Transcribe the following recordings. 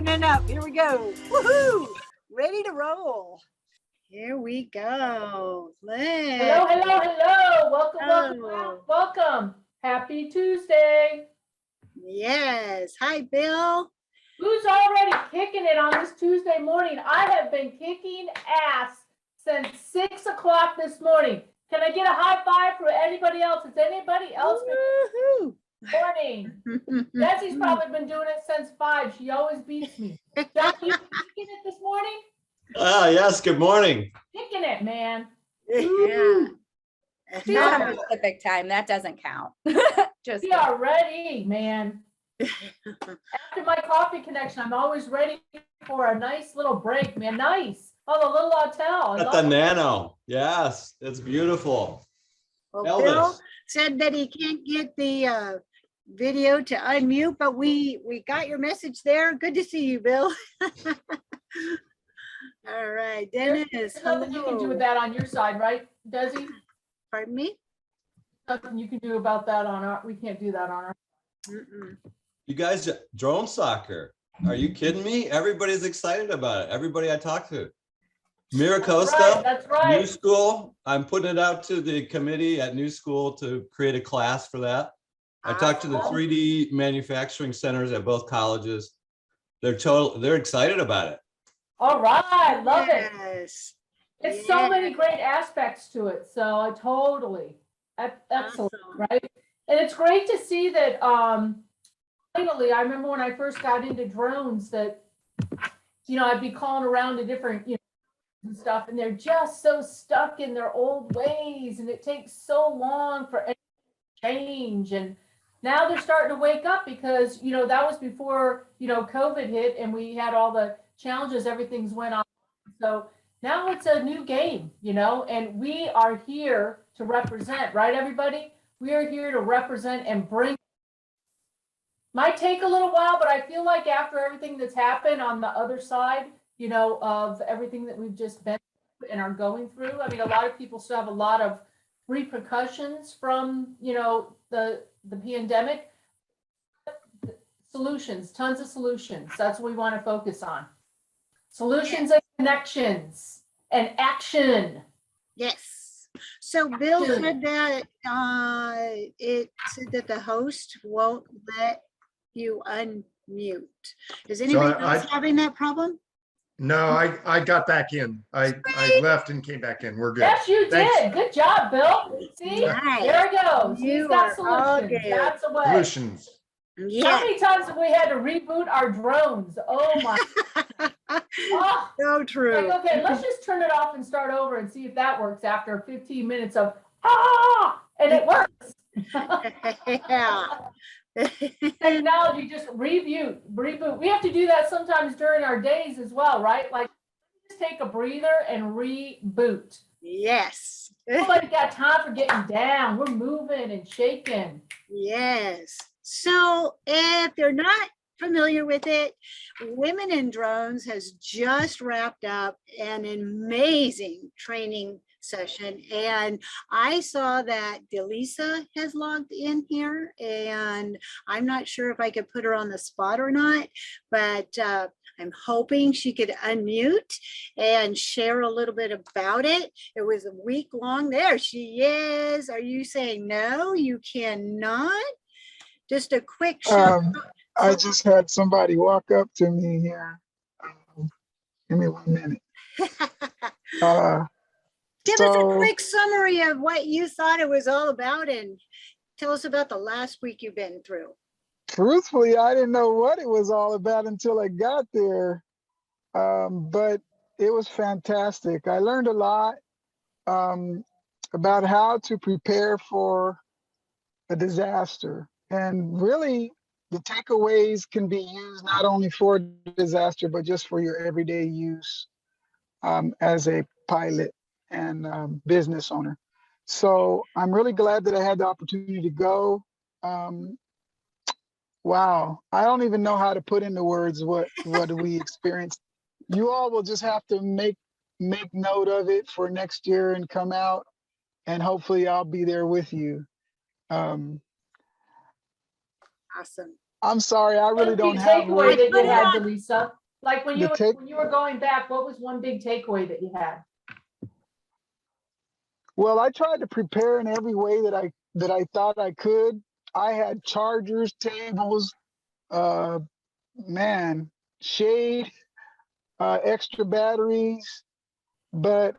opening up. Here we go. Woohoo! Ready to roll. Here we go. Hello, hello, hello. Welcome. Welcome. Happy Tuesday. Yes. Hi, Bill. Who's already kicking it on this Tuesday morning? I have been kicking ass since 6 o'clock this morning. Can I get a high five for anybody else? Has anybody else been morning? Bessie's probably been doing it since 5. She always beats me. John, you kicking it this morning? Yes, good morning. Kicking it, man. Yeah. She's on Pacific time. That doesn't count. Just We are ready, man. After my coffee connection, I'm always ready for a nice little break, man. Nice. Oh, the little hotel. At the Nano. Yes, it's beautiful. Well, Elvis. Bill said that he can't get the video to unmute, but we got your message there. Good to see you, Bill. All right, Dennis. There's nothing you can do with that on your side, right, Desi? Pardon me? Nothing you can do about that on our. We can't do that on our. You guys, drone soccer. Are you kidding me? Everybody's excited about it. Everybody I talk to. Miracosta, That's right. New School. I'm putting it out to the committee at New School to create a class for that. I talked to the 3D manufacturing centers at both colleges. They're excited about it. All right, love it. Yes. It's so many great aspects to it. So I totally, excellent, Awesome. right? And it's great to see that. Finally, I remember when I first got into drones that, I'd be calling around to different, and stuff, and they're just so stuck in their old ways, and it takes so long for anything to change. And now they're starting to wake up because, that was before, COVID hit and we had all the challenges, everything's went on. So now it's a new game, and we are here to represent, right, everybody? We are here to represent and bring. Might take a little while, but I feel like after everything that's happened on the other side, of everything that we've just been through and are going through. I mean, a lot of people still have a lot of repercussions from, the pandemic. Solutions, tons of solutions. That's what we want to focus on. Solutions and connections and action. Yes. So Bill said that it said that the host won't let you unmute. Is anybody else having that problem? No, I got back in. I left and came back in. We're good. Yes, you Thanks. did. Good job, Bill. See, Nice. there it goes. You He's got are all solutions. good. That's a way. Solutions. How Yeah. many times have we had to reboot our drones? Oh my. Oh, So true. like, okay, let's just turn it off and start over and see if that works after 15 minutes of and it works. Yeah. Technology just reboot. We have to do that sometimes during our days as well, right? Like just take a breather and reboot. Yes. Nobody got time for getting down. We're moving and shaking. Yes. So if you're not familiar with it, Women in Drones has just wrapped up an amazing training session. And I saw that Delisa has logged in here, and I'm not sure if I could put her on the spot or not, but I'm hoping she could unmute and share a little bit about it. It was a week long. There she is. Are you saying no, you cannot? Just a quick show. I just had somebody walk up to me here. Give me 1 minute. Give us a quick summary of what you thought it was all about and tell us about the last week you've been through. Truthfully, I didn't know what it was all about until I got there, but it was fantastic. I learned a lot about how to prepare for a disaster. And really, the takeaways can be used not only for disaster, but just for your everyday use as a pilot and business owner. So I'm really glad that I had the opportunity to go. Wow, I don't even know how to put into words what we experienced. You all will just have to make note of it for next year and come out, and hopefully I'll be there with you. Awesome. I'm sorry, I really don't have takeaway words. that you had, Delisa. Like when The take, when you were going back, what was one big takeaway that you had? well, I tried to prepare in every way that I thought I could. I had chargers, tables, uh, man, shade, extra batteries, but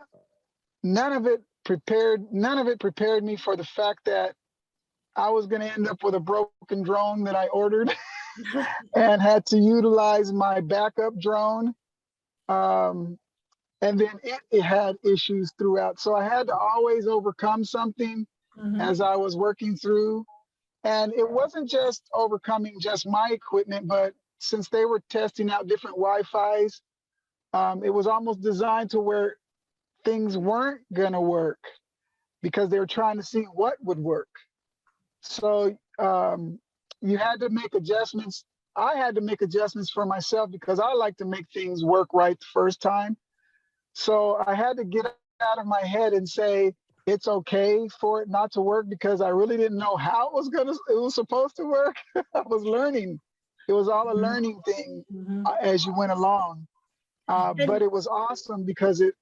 none of it prepared me for the fact that I was going to end up with a broken drone that I ordered and had to utilize my backup drone. Um, and then it had issues throughout. So I had to always overcome something Mhm. as I was working through. And it wasn't just overcoming just my equipment, but since they were testing out different Wi-Fi's, it was almost designed to where things weren't going to work because they were trying to see what would work. So you had to make adjustments. I had to make adjustments for myself because I like to make things work right the first time. So I had to get out of my head and say it's okay for it not to work because I really didn't know how it was supposed to work. I was learning. It was all a learning thing Mhm. as you went along. But it was awesome because it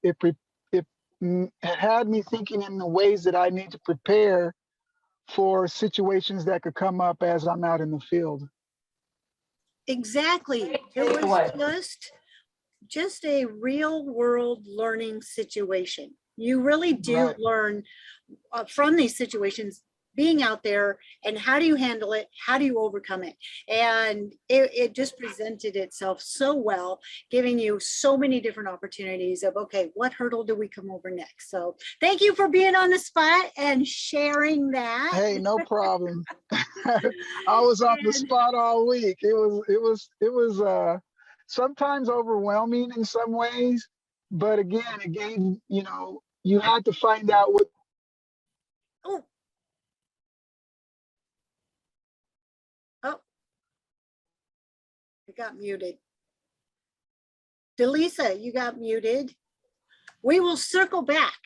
had me thinking in the ways that I need to prepare for situations that could come up as I'm out in the field. Exactly. Great It was takeaway. just a real world learning situation. You really do Right. learn from these situations, being out there, and how do you handle it? How do you overcome it? And it just presented itself so well, giving you so many different opportunities of, okay, what hurdle do we come over next? So thank you for being on the spot and sharing that. Hey, no problem. I was on the And spot all week. It was sometimes overwhelming in some ways, but again, you had to find out what. oh, oh, I got muted. Delisa, you got muted. We will circle back.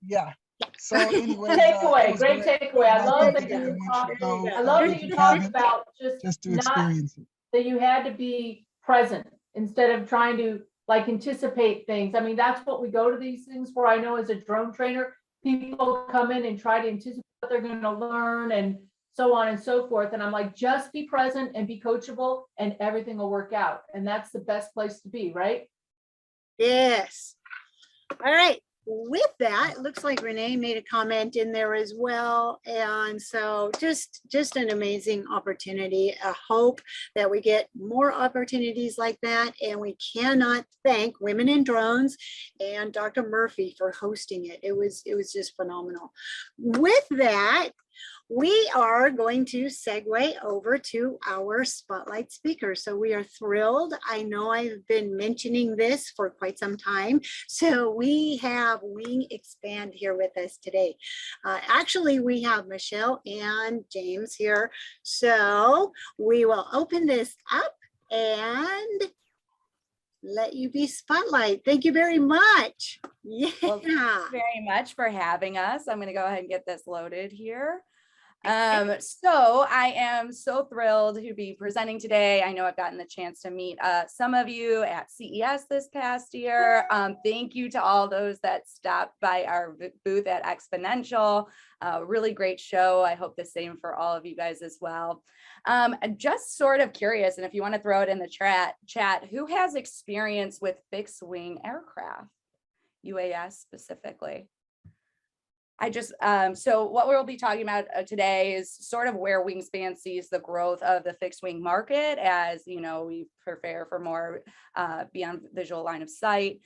Yeah. So anyways, it Takeaway, was great great. takeaway. I And I love think that that you everyone should talked, go I love that if you you talked haven't, about just just to not, experience it. that you had to be present instead of trying to like anticipate things. I mean, that's what we go to these things for. I know as a drone trainer, people come in and try to anticipate what they're going to learn and so on and so forth. And I'm like, just be present and be coachable and everything will work out. And that's the best place to be, right? Yes. All right. With that, it looks like Renee made a comment in there as well. And so just an amazing opportunity. I hope that we get more opportunities like that. And we cannot thank Women in Drones and Dr. Murphy for hosting it. It was just phenomenal. With that, we are going to segue over to our spotlight speaker. So we are thrilled. I know I've been mentioning this for quite some time. So we have WingXpand here with us today. Actually, we have Michelle and James here. So we will open this up and let you be spotlight. Thank you very much. Yeah. Well, thank you very much for having us. I'm going to go ahead and get this loaded here. So I am so thrilled to be presenting today. I know I've gotten the chance to meet some of you at CES this past year. Thank you to all those that stopped by our booth at Exponential. Really great show. I hope the same for all of you guys as well. I'm just sort of curious, and if you want to throw it in the chat, who has experience with fixed wing aircraft, UAS specifically? So what we'll be talking about today is sort of where WingSpan sees the growth of the fixed wing market as, we prepare for more beyond visual line of sight.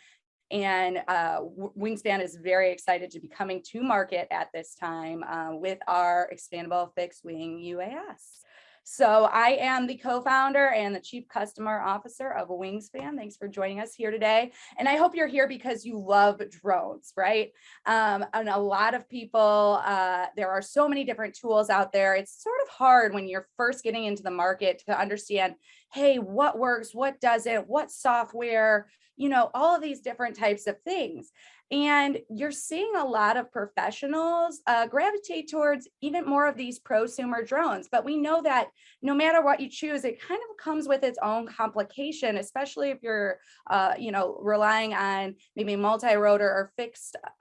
And WingSpan is very excited to be coming to market at this time with our expandable fixed wing UAS. So I am the co-founder and the chief customer officer of WingSpan. Thanks for joining us here today. And I hope you're here because you love drones, right? And a lot of people, there are so many different tools out there. It's sort of hard when you're first getting into the market to understand, hey, what works, what doesn't, what software, all of these different types of things. And you're seeing a lot of professionals gravitate towards even more of these prosumer drones. But we know that no matter what you choose, it kind of comes with its own complication, especially if you're, relying on maybe multi-rotor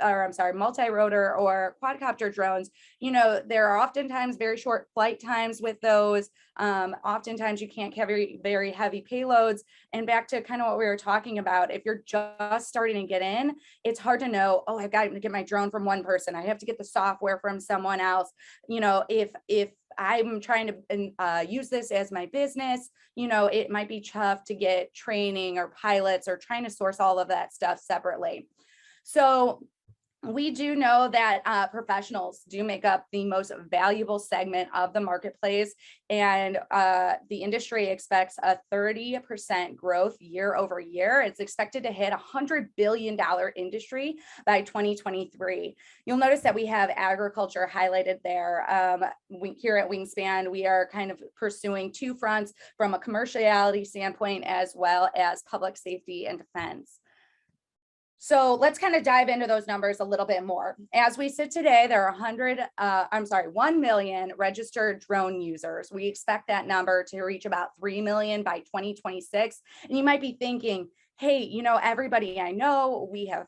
or multi-rotor or quadcopter drones. There are oftentimes very short flight times with those. Oftentimes you can't carry very heavy payloads. And back to kind of what we were talking about, if you're just starting to get in, it's hard to know, oh, I've got to get my drone from one person. I have to get the software from someone else. If I'm trying to use this as my business, it might be tough to get training or pilots or trying to source all of that stuff separately. So we do know that professionals do make up the most valuable segment of the marketplace, and the industry expects a 30% growth year over year. It's expected to hit $100 billion industry by 2023. You'll notice that we have agriculture highlighted there. Here at WingXpand, we are kind of pursuing two fronts from a commerciality standpoint as well as public safety and defense. So let's kind of dive into those numbers a little bit more. As we sit today, there are 1 million registered drone users. We expect that number to reach about 3 million by 2026. And you might be thinking, hey, everybody I know, we have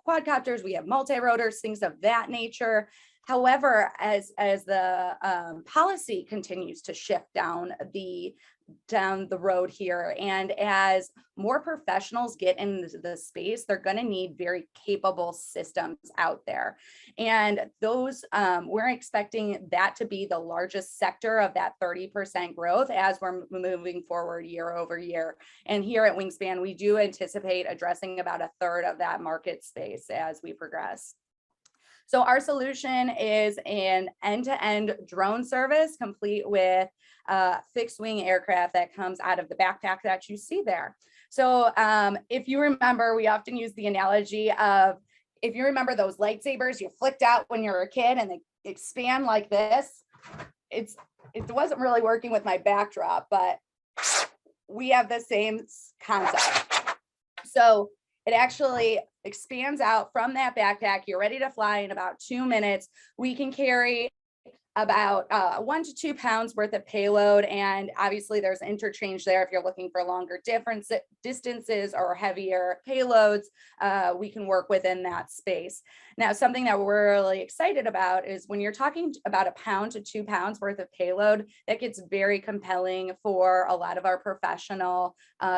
quadcopters, we have multi-rotors, things of that nature. However, as the policy continues to shift down the road here, and as more professionals get into the space, they're going to need very capable systems out there. And those, we're expecting that to be the largest sector of that 30% growth as we're moving forward year over year. And here at WingXpand, we do anticipate addressing about a third of that market space as we progress. So our solution is an end-to-end drone service complete with fixed wing aircraft that comes out of the backpack that you see there. So if you remember, we often use the analogy of, if you remember those lightsabers you flicked out when you were a kid and they expand like this, it wasn't really working with my backdrop, but we have the same concept. So it actually expands out from that backpack. You're ready to fly in about 2 minutes. We can carry about 1 to 2 pounds worth of payload. And obviously there's interchange there. If you're looking for longer distances or heavier payloads, we can work within that space. Now, something that we're really excited about is when you're talking about 1 pound to 2 pounds worth of payload, that gets very compelling for a lot of our professional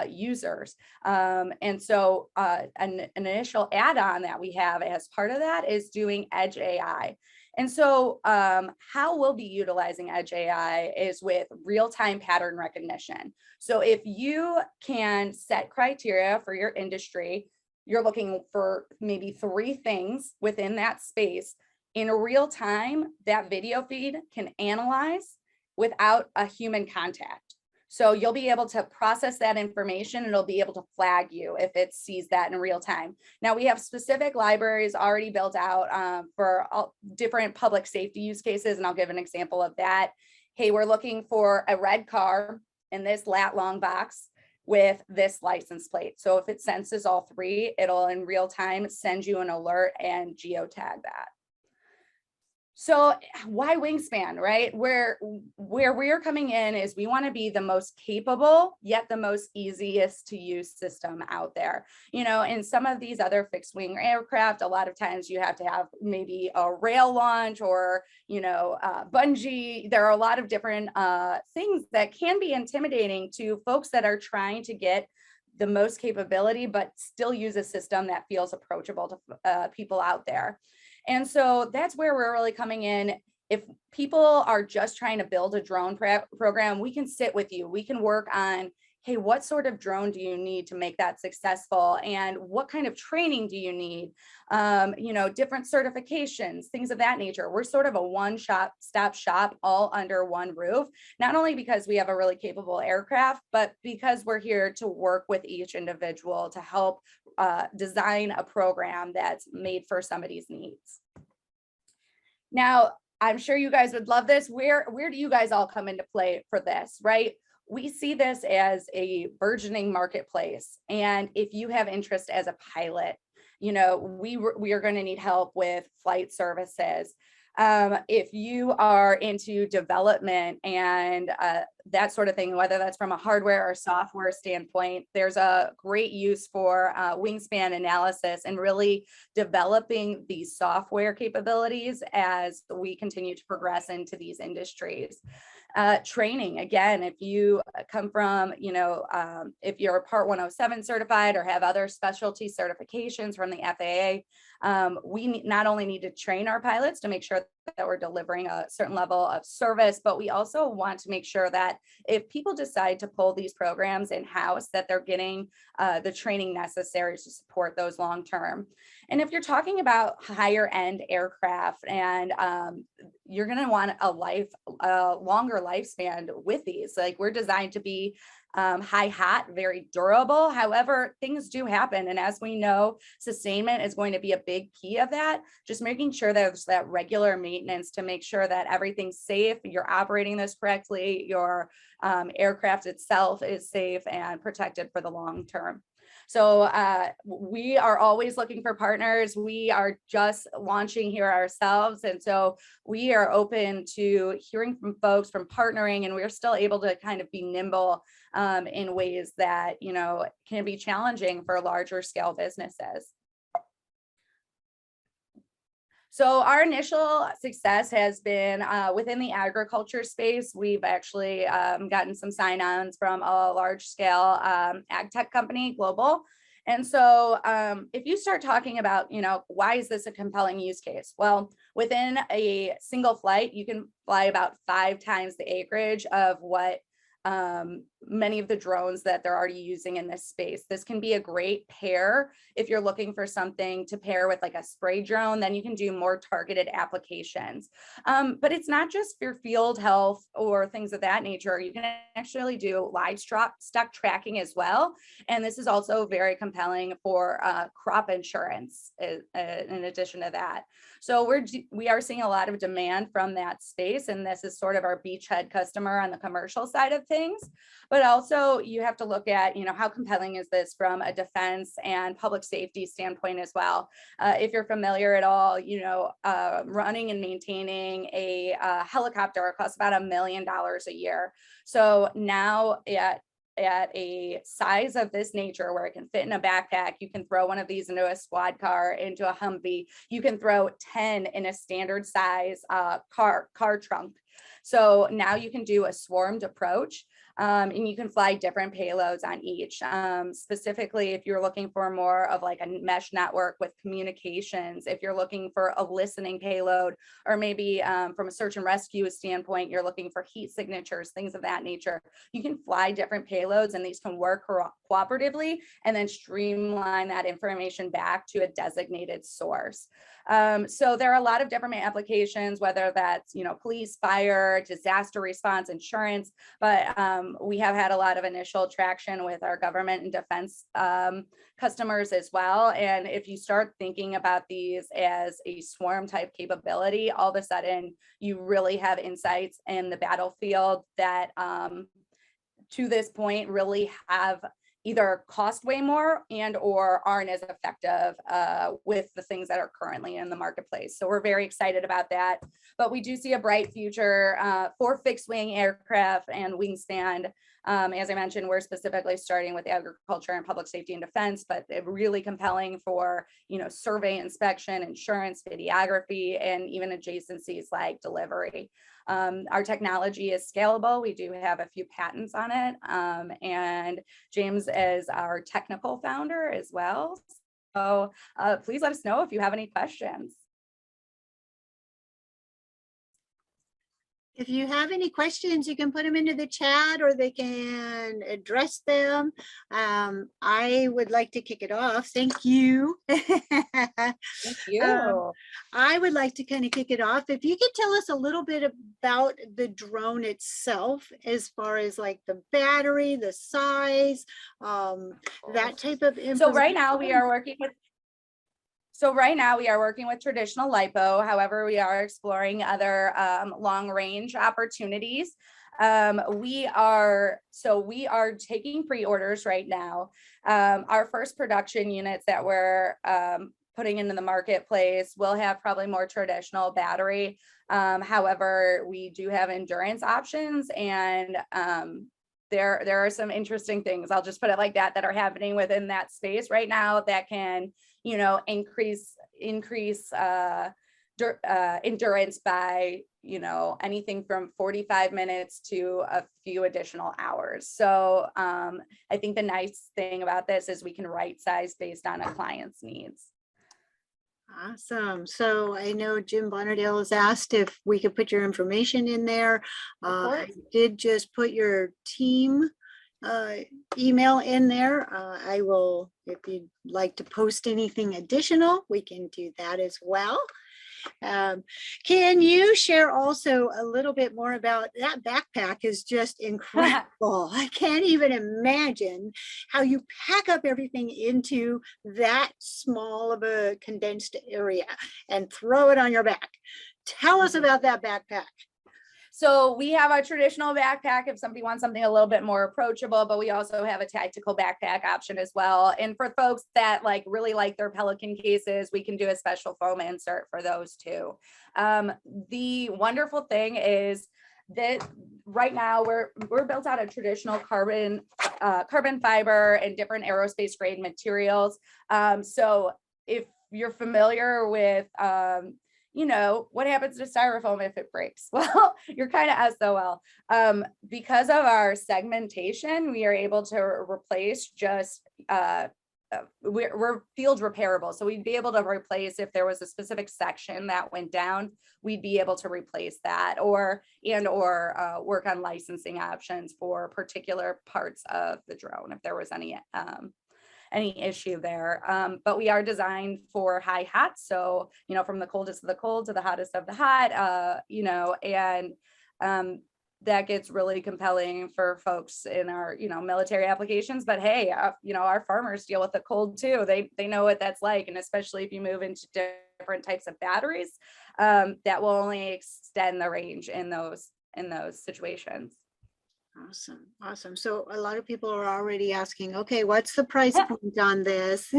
users. And so an initial add-on that we have as part of that is doing Edge AI. And so how we'll be utilizing Edge AI is with real-time pattern recognition. So if you can set criteria for your industry, you're looking for maybe 3 things within that space, in real time, that video feed can analyze without a human contact. So you'll be able to process that information and it'll be able to flag you if it sees that in real time. Now we have specific libraries already built out for all different public safety use cases. And I'll give an example of that. Hey, we're looking for a red car in this lat long box with this license plate. So if it senses all 3, it'll in real time send you an alert and geotag that. So why WingXpand, right? Where we're coming in is we want to be the most capable, yet the most easiest to use system out there. In some of these other fixed wing aircraft, a lot of times you have to have maybe a rail launch or, bungee. There are a lot of different things that can be intimidating to folks that are trying to get the most capability, but still use a system that feels approachable to people out there. And so that's where we're really coming in. If people are just trying to build a drone program, we can sit with you. We can work on, hey, what sort of drone do you need to make that successful? And what kind of training do you need? Different certifications, things of that nature. We're sort of a one-stop shop all under one roof, not only because we have a really capable aircraft, but because we're here to work with each individual to help design a program that's made for somebody's needs. Now, I'm sure you guys would love this. Where do you guys all come into play for this, right? We see this as a burgeoning marketplace. And if you have interest as a pilot, we are going to need help with flight services. If you are into development and that sort of thing, whether that's from a hardware or software standpoint, there's a great use for wingspan analysis and really developing these software capabilities as we continue to progress into these industries. Training, again, if you come from, if you're Part 107 certified or have other specialty certifications from the FAA, we not only need to train our pilots to make sure that we're delivering a certain level of service, but we also want to make sure that if people decide to pull these programs in-house, that they're getting the training necessary to support those long-term. And if you're talking about higher end aircraft and you're going to want a longer lifespan with these, like we're designed to be high hat, very durable. However, things do happen. And as we know, sustainment is going to be a big key of that. Just making sure there's that regular maintenance to make sure that everything's safe, you're operating this correctly, your aircraft itself is safe and protected for the long term. So we are always looking for partners. We are just launching here ourselves. And so we are open to hearing from folks, from partnering, and we're still able to kind of be nimble in ways that, can be challenging for larger scale businesses. So our initial success has been within the agriculture space. We've actually gotten some sign-ons from a large scale ag tech company, global. And so if you start talking about, why is this a compelling use case? Well, within a single flight, you can fly about 5 times the acreage of what many of the drones that they're already using in this space. This can be a great pair if you're looking for something to pair with like a spray drone, then you can do more targeted applications. But it's not just for field health or things of that nature. You can actually do livestock tracking as well. And this is also very compelling for crop insurance in addition to that. So we are seeing a lot of demand from that space. And this is sort of our beachhead customer on the commercial side of things. But also you have to look at, how compelling is this from a defense and public safety standpoint as well. If you're familiar at all, running and maintaining a helicopter costs about $1 million a year. So now at a size of this nature where it can fit in a backpack, you can throw one of these into a squad car, into a Humvee, you can throw 10 in a standard size car trunk. So now you can do a swarmed approach. And you can fly different payloads on each. Specifically, if you're looking for more of like a mesh network with communications, if you're looking for a listening payload, or maybe from a search and rescue standpoint, you're looking for heat signatures, things of that nature, you can fly different payloads and these can work cooperatively and then streamline that information back to a designated source. So there are a lot of different applications, whether that's, police, fire, disaster response, insurance, but we have had a lot of initial traction with our government and defense customers as well. And if you start thinking about these as a swarm type capability, all of a sudden you really have insights in the battlefield that to this point really have either cost way more and or aren't as effective with the things that are currently in the marketplace. So we're very excited about that. But we do see a bright future for fixed wing aircraft and wingspan. As I mentioned, we're specifically starting with agriculture and public safety and defense, but they're really compelling for, survey inspection, insurance, videography, and even adjacencies like delivery. Our technology is scalable. We do have a few patents on it. And James is our technical founder as well. So please let us know if you have any questions. If you have any questions, you can put them into the chat or they can address them. I would like to kick it off. Thank you. Thank you. I would like to kind of kick it off. If you could tell us a little bit about the drone itself, as far as like the battery, the size, that type of information. So right now we are working with traditional LiPo. However, we are exploring other long range opportunities. We are taking pre-orders right now. Our first production units that we're putting into the marketplace will have probably more traditional battery. However, we do have endurance options, and there are some interesting things, I'll just put it like that, that are happening within that space right now that can, you know, increase endurance by, you know, anything from 45 minutes to a few additional hours. So I think the nice thing about this is we can right size based on a client's needs. Awesome. So I know Jim Bonnerdale has asked if we could put your information in there. I course. did just put your team email in there. I will, if you'd like to post anything additional, we can do that as well. Can you share also a little bit more about that backpack? Is just incredible. I can't even imagine how you pack up everything into that small of a condensed area and throw it on your back. Tell us about that backpack. So we have a traditional backpack if somebody wants something a little bit more approachable, but we also have a tactical backpack option as well. And for folks that like really like their Pelican cases, we can do a special foam insert for those too. The wonderful thing is that right now we're built out of traditional carbon fiber and different aerospace grade materials. So if you're familiar with you know, what happens to styrofoam if it breaks? Well, you're kind of SOL. Because of our segmentation, we are able to replace just, we're field repairable. So we'd be able to replace if there was a specific section that went down, we'd be able to replace that or work on licensing options for particular parts of the drone if there was any issue there. But we are designed for high hot. So, you know, from the coldest of the cold to the hottest of the hot, you know, and that gets really compelling for folks in our, you know, military applications. But hey, you know, our farmers deal with the cold too. They know what that's like. And especially if you move into different types of batteries, that will only extend the range in those situations. Awesome. Awesome. So a lot of people are already asking, okay, what's the price point on this?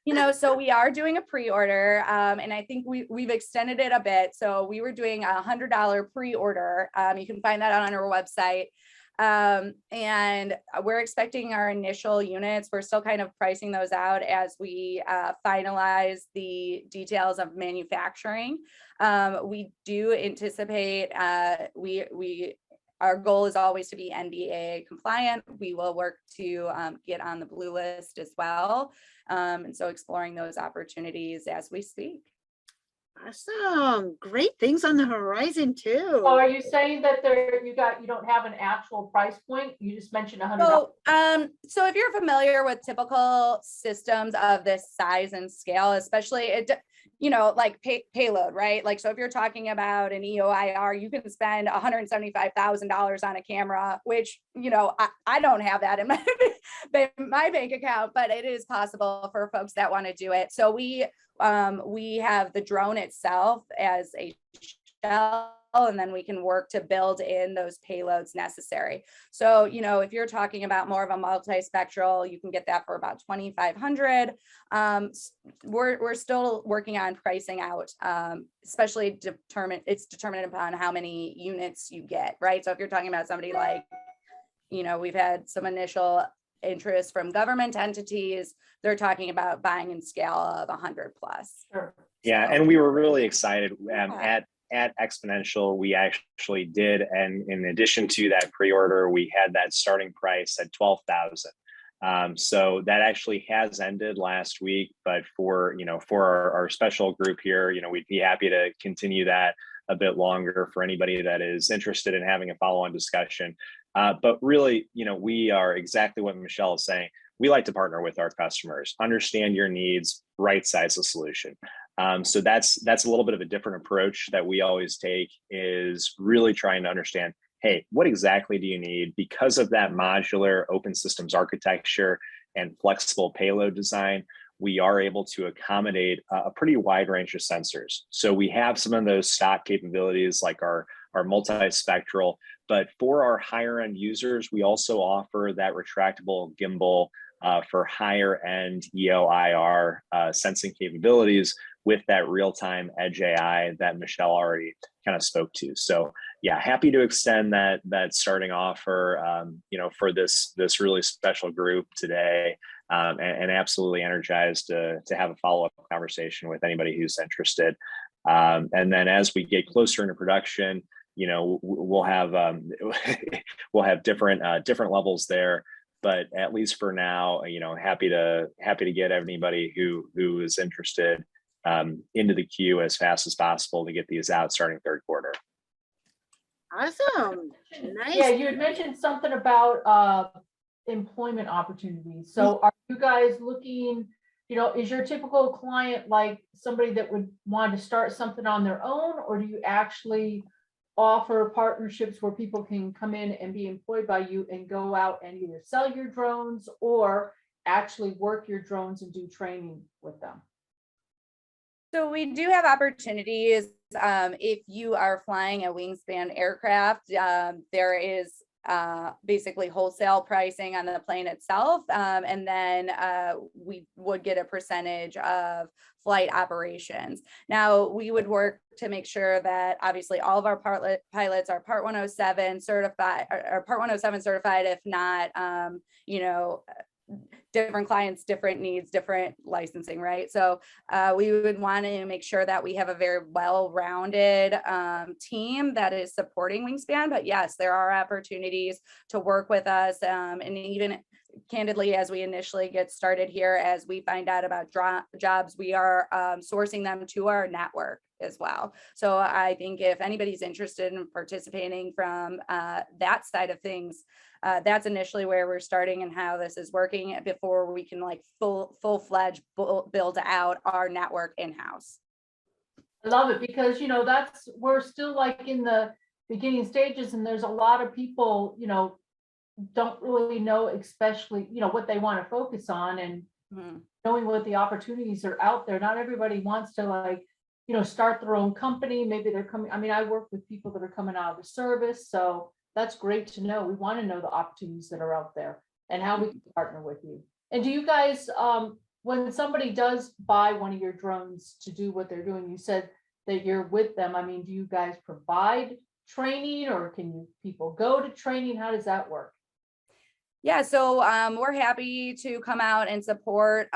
You know, so we are doing a pre-order, and I think we've extended it a bit. So we were doing $100 pre-order. You can find that on our website. And we're expecting our initial units. We're still kind of pricing those out as we finalize the details of manufacturing. We do anticipate, our goal is always to be NDAA compliant. We will work to get on the blue list as well. And so exploring those opportunities as we speak. Awesome. Great things on the horizon too. So are you saying that you don't have an actual price point? You just mentioned $100. So if you're familiar with typical systems of this size and scale, especially you know, like payload, right? Like, so if you're talking about an EOIR, you can spend $175,000 on a camera, which, you know, I don't have that in my bank account, but it is possible for folks that want to do it. So we have the drone itself as a shell, and then we can work to build in those payloads necessary. So, you know, if you're talking about more of a multispectral, you can get that for about $2,500. We're still working on pricing out, especially it's determined upon how many units you get, right? So if you're talking about somebody like, you know, we've had some initial interest from government entities, they're talking about buying in scale of 100 plus. Sure. Yeah, and we were really excited at Exponential. We actually did, and in addition to that pre-order, we had that starting price at $12,000. So that actually has ended last week. But for our special group here, you know, we'd be happy to continue that a bit longer for anybody that is interested in having a follow-on discussion. But really, you know, we are exactly what Michelle is saying. We like to partner with our customers, understand your needs, right size the solution. So that's a little bit of a different approach that we always take, is really trying to understand, hey, what exactly do you need? Because of that modular open systems architecture and flexible payload design, we are able to accommodate a pretty wide range of sensors. So we have some of those stock capabilities like our multispectral, but for our higher end users, we also offer that retractable gimbal for higher end EO/IR sensing capabilities with that real-time edge AI that Michelle already kind of spoke to. So yeah, happy to extend that starting offer, for this really special group today, and absolutely energized to have a follow-up conversation with anybody who's interested. And then as we get closer into production, we'll have we'll have different levels there. But at least for now, happy to get anybody who is interested into the queue as fast as possible to get these out starting third quarter. Awesome. Nice. Yeah, you had mentioned something about employment opportunities. So are you guys looking, is your typical client like somebody that would want to start something on their own, or do you actually offer partnerships where people can come in and be employed by you and go out and either sell your drones or actually work your drones and do training with them? So we do have opportunities. If you are flying a Wingspan aircraft, there is basically wholesale pricing on the plane itself. And then we would get a percentage of flight operations. Now, we would work to make sure that obviously all of our pilots are Part 107 certified, or Part 107 certified, if not, different clients, different needs, different licensing, right? So we would want to make sure that we have a very well-rounded team that is supporting Wingspan. But yes, there are opportunities to work with us, and even candidly, as we initially get started here, as we find out about jobs, we are sourcing them to our network as well. So I think if anybody's interested in participating from that side of things, that's initially where we're starting and how this is working before we can like full-fledged build out our network in-house. I love it because, we're still like in the beginning stages, and there's a lot of people, don't really know, especially, what they want to focus on, and knowing what the opportunities are out there. Not everybody wants to start their own company. Maybe they're coming. I mean, I work with people that are coming out of the service. So that's great to know. We want to know the opportunities that are out there and how we can partner with you. And do you guys, when somebody does buy one of your drones to do what they're doing, you said that you're with them. I mean, do you guys provide training, or can people go to training? How does that work? Yeah, so we're happy to come out and support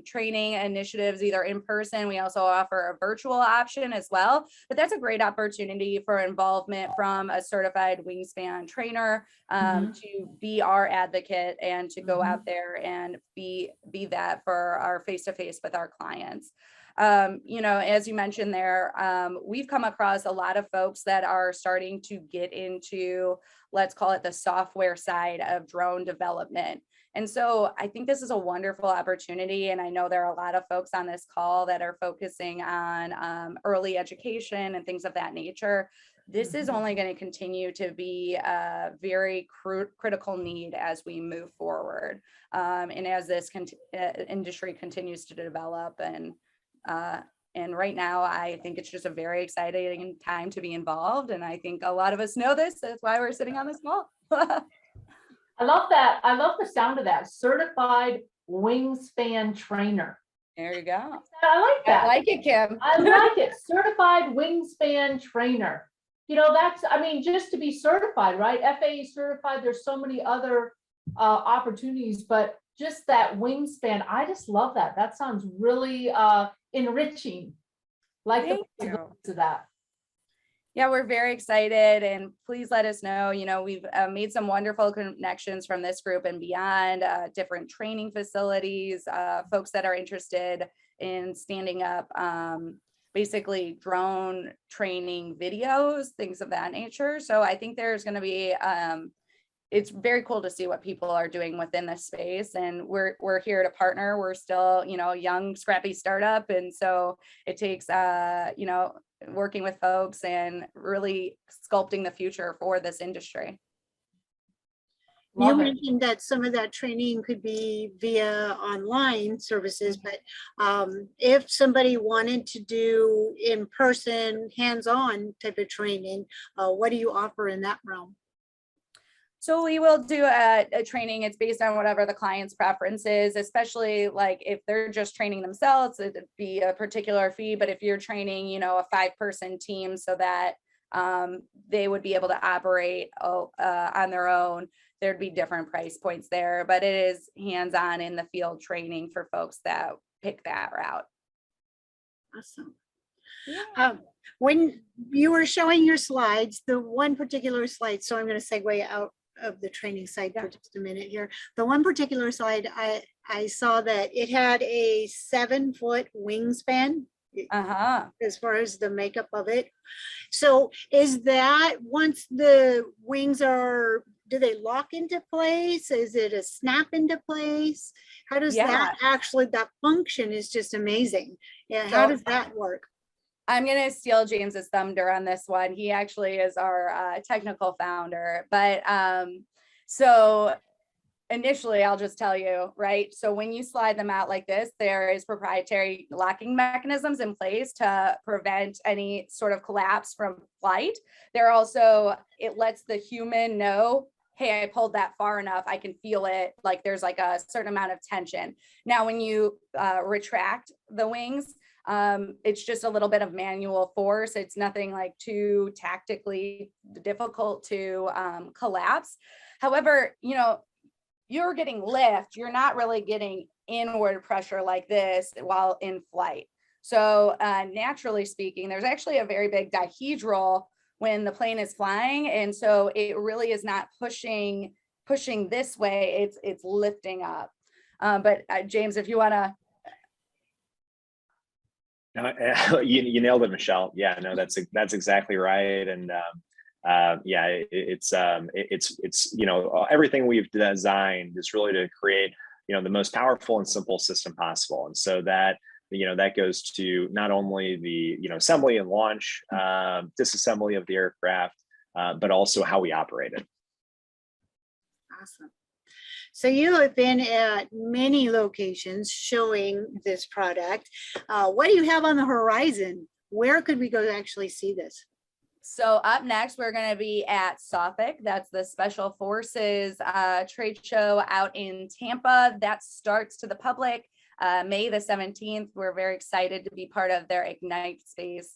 training initiatives, either in person. We also offer a virtual option as well, but that's a great opportunity for involvement from a certified Wingspan trainer to be our advocate and to go out there and be that for our face-to-face with our clients. As you mentioned there, we've come across a lot of folks that are starting to get into, let's call it the software side of drone development. And so I think this is a wonderful opportunity. And I know there are a lot of folks on this call that are focusing on early education and things of that nature. This is only going to continue to be a very critical need as we move forward. And as this industry continues to develop. And right now, I think it's just a very exciting time to be involved. And I think a lot of us know this. That's why we're sitting on this call. I love that. I love the sound of that. Certified Wingspan trainer. There you go. I like that. I like it, Kim. I like it. Certified Wingspan trainer. Just to be certified, right? FAA certified. There's so many other opportunities, but just that Wingspan, I just love that. That sounds really enriching. Thank you. To that. Yeah, we're very excited, and please let us know. We've made some wonderful connections from this group and beyond, different training facilities, folks that are interested in standing up basically drone training videos, things of that nature. So I think there's going to be it's very cool to see what people are doing within this space, and we're here to partner. We're still, a young, scrappy startup, and so it takes, working with folks and really sculpting the future for this industry. You mentioned that some of that training could be via online services, but if somebody wanted to do in-person, hands-on type of training, what do you offer in that realm? So we will do a training. It's based on whatever the client's preference is, especially like if they're just training themselves, it'd be a particular fee. But if you're training, you know, a 5-person team so that they would be able to operate on their own, there'd be different price points there. But it is hands-on in the field training for folks that pick that route. Awesome. Yeah. When you were showing your slides, the one particular slide, so I'm going to segue out of the training side for just a minute here. The one particular slide, I saw that it had a 7-foot wingspan as far as the makeup of it. So is that once the wings are, do they lock into place? Is it a snap into place? How does that actually, that function is just amazing. Yeah, how does that work? I'm going to steal James's thunder on this one. He actually is our technical founder. But so initially, I'll just tell you, right? So when you slide them out like this, there is proprietary locking mechanisms in place to prevent any sort of collapse from flight. There also, it lets the human know, hey, I pulled that far enough. I can feel it. Like there's like a certain amount of tension. Now, when you retract the wings, it's just a little bit of manual force. It's nothing like too tactically difficult to collapse. However, you know, you're getting lift, you're not really getting inward pressure like this while in flight. So naturally speaking, there's actually a very big dihedral when the plane is flying. And so it really is not pushing this way, it's lifting up. But James, if you want to. You nailed it, Michelle. Yeah, no, that's exactly right. And yeah, it's you know, everything we've designed is really to create, you know, the most powerful and simple system possible. And so that, you know, that goes to not only the, you know, assembly and launch, disassembly of the aircraft, but also how we operate it. Awesome. So you have been at many locations showing this product. What do you have on the horizon? Where could we go to actually see this? So up next, we're going to be at SOFIC. That's the Special Forces trade show out in Tampa. That starts to the public May the 17th. We're very excited to be part of their Ignite space.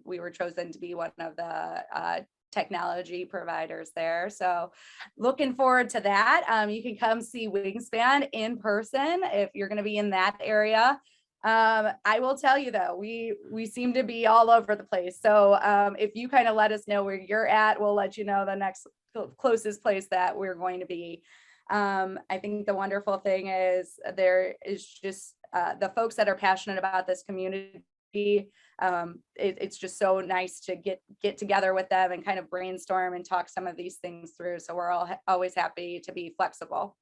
We were chosen to be one of the technology providers there. So looking forward to that. You can come see WingXpand in person if you're going to be in that area. I will tell you though, we seem to be all over the place. So if you kind of let us know where you're at, we'll let you know the next closest place that we're going to be. I think the wonderful thing is there is just the folks that are passionate about this community. It's just so nice to get together with them and kind of brainstorm and talk some of these things through. So we're always happy to be flexible.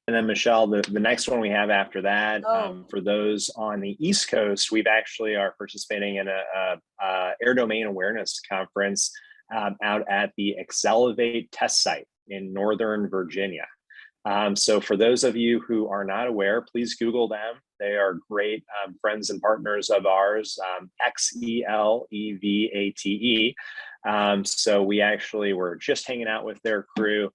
And then Michelle, the next one we have after that, for those on the East Coast, we've actually are participating in a air domain awareness conference out at the Accelerate test site in Northern Virginia. So for those of you who are not aware, please Google them. They are great friends and partners of ours, XELEVATE. So we actually were just hanging out with their crew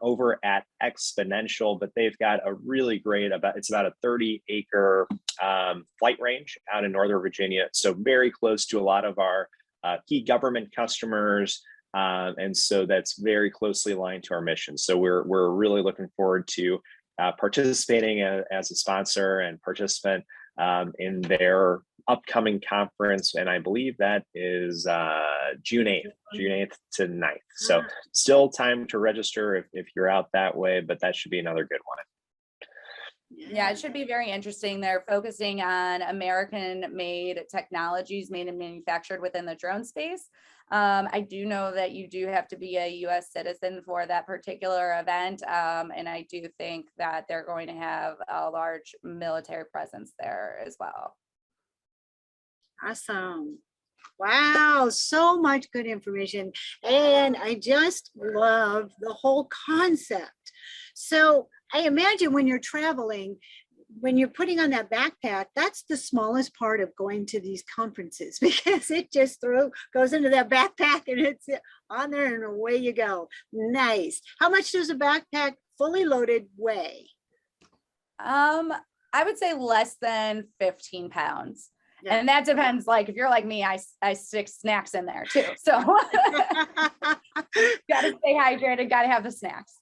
over at Exponential, but they've got a really great, it's about a 30-acre flight range out in Northern Virginia. So very close to a lot of our key government customers. And so that's very closely aligned to our mission. So we're really looking forward to participating as a sponsor and participant in their upcoming conference. And I believe that is June 8th to 9th. So still time to register if you're out that way, but that should be another good one. Yeah, it should be very interesting. They're focusing on American-made technologies made and manufactured within the drone space. I do know that you do have to be a U.S. citizen for that particular event. And I do think that they're going to have a large military presence there as well. Awesome. Wow, so much good information. And I just love the whole concept. So I imagine when you're traveling, when you're putting on that backpack, that's the smallest part of going to these conferences because it just goes into that backpack and it's on there and away you go. Nice. How much does a backpack fully loaded weigh? I would say less than 15 pounds. Yeah. And that depends, like if you're like me, I stick snacks in there too. So gotta stay hydrated, gotta have the snacks.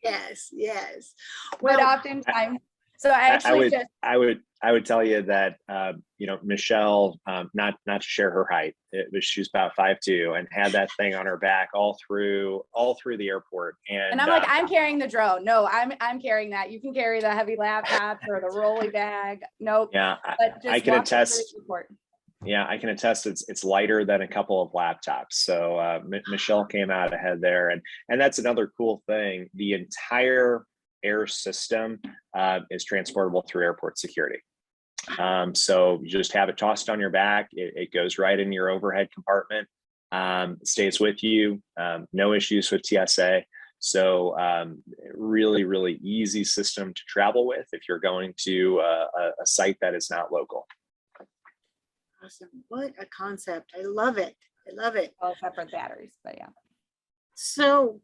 Yes, yes. But Well, oftentimes, so I actually I would tell you that Michelle, not to share her height, she was about 5'2" and had that thing on her back all through the airport. And I'm like, I'm carrying the drone. No, I'm carrying that. You can carry the heavy laptop or the rolly bag. Nope. Yeah, But just I can walk through attest. the airport. Yeah, I can attest. It's lighter than a couple of laptops. So Michelle came out ahead there, and that's another cool thing. The entire air system is transportable through airport security. So you just have it tossed on your back. It goes right in your overhead compartment. Stays with you. No issues with TSA. So really, really easy system to travel with if you're going to a site that is not local. awesome. What a concept. I love it. I love it. All separate batteries, but yeah. So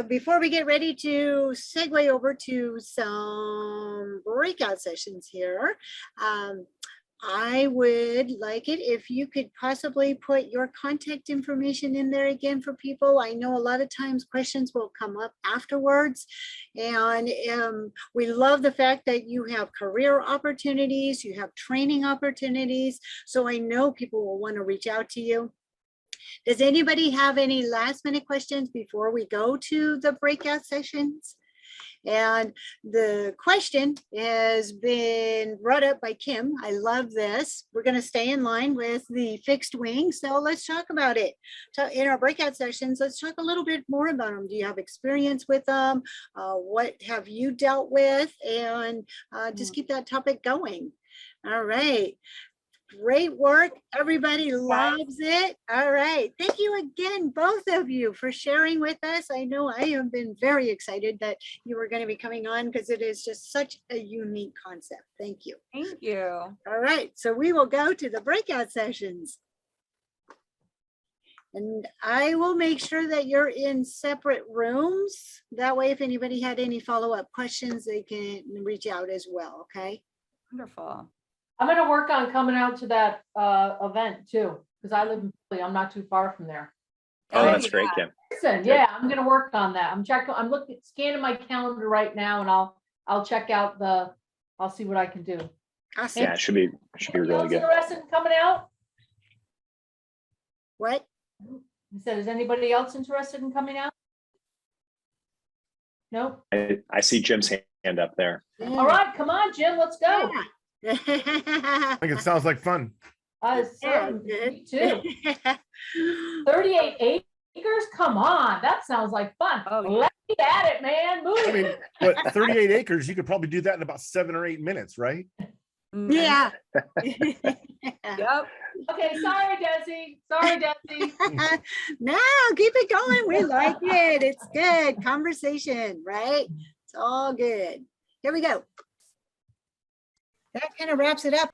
before we get ready to segue over to some breakout sessions here, I would like it if you could possibly put your contact information in there again for people. I know a lot of times questions will come up afterwards, and we love the fact that you have career opportunities, you have training opportunities, so I know people will want to reach out to you. Does anybody have any last minute questions before we go to the breakout sessions? And the question has been brought up by Kim. I love this. We're going to stay in line with the fixed wing. So let's talk about it. So in our breakout sessions, let's talk a little bit more about them. Do you have experience with them? What have you dealt with? And just keep that topic going. All right. Great work. Everybody loves it. All right. Thank you again, both of you, for sharing with us. I know I have been very excited that you were going to be coming on because it is just such a unique concept. Thank you. Thank you. All right. So we will go to the breakout sessions. And I will make sure that you're in separate rooms. That way, if anybody had any follow-up questions, they can reach out as well. Okay. Wonderful. I'm gonna work on coming out to that event too, because I live in Philly. I'm not too far from there. Oh, that's great, Kim. Listen, yeah, I'm gonna work on that. I'm scanning my calendar right now, and I'll check out I'll see what I can do. Awesome. Yeah, it should be really good. Interested in coming out? What? I said, is anybody else interested in coming out? Nope. I see Jim's hand up there. All right, come on, Jim, let's go. I think it sounds like fun. Me too. 38 acres? Come on, that sounds like fun. Oh, yeah. Let's get at it, man. Move. I mean, what, 38 acres, you could probably do that in about 7 or 8 minutes, right? Yeah. Yep. Okay, sorry, Desi. Sorry, Desi. No, keep it going. We like it. It's good conversation, right? It's all good. Here we go. That kind of wraps it up.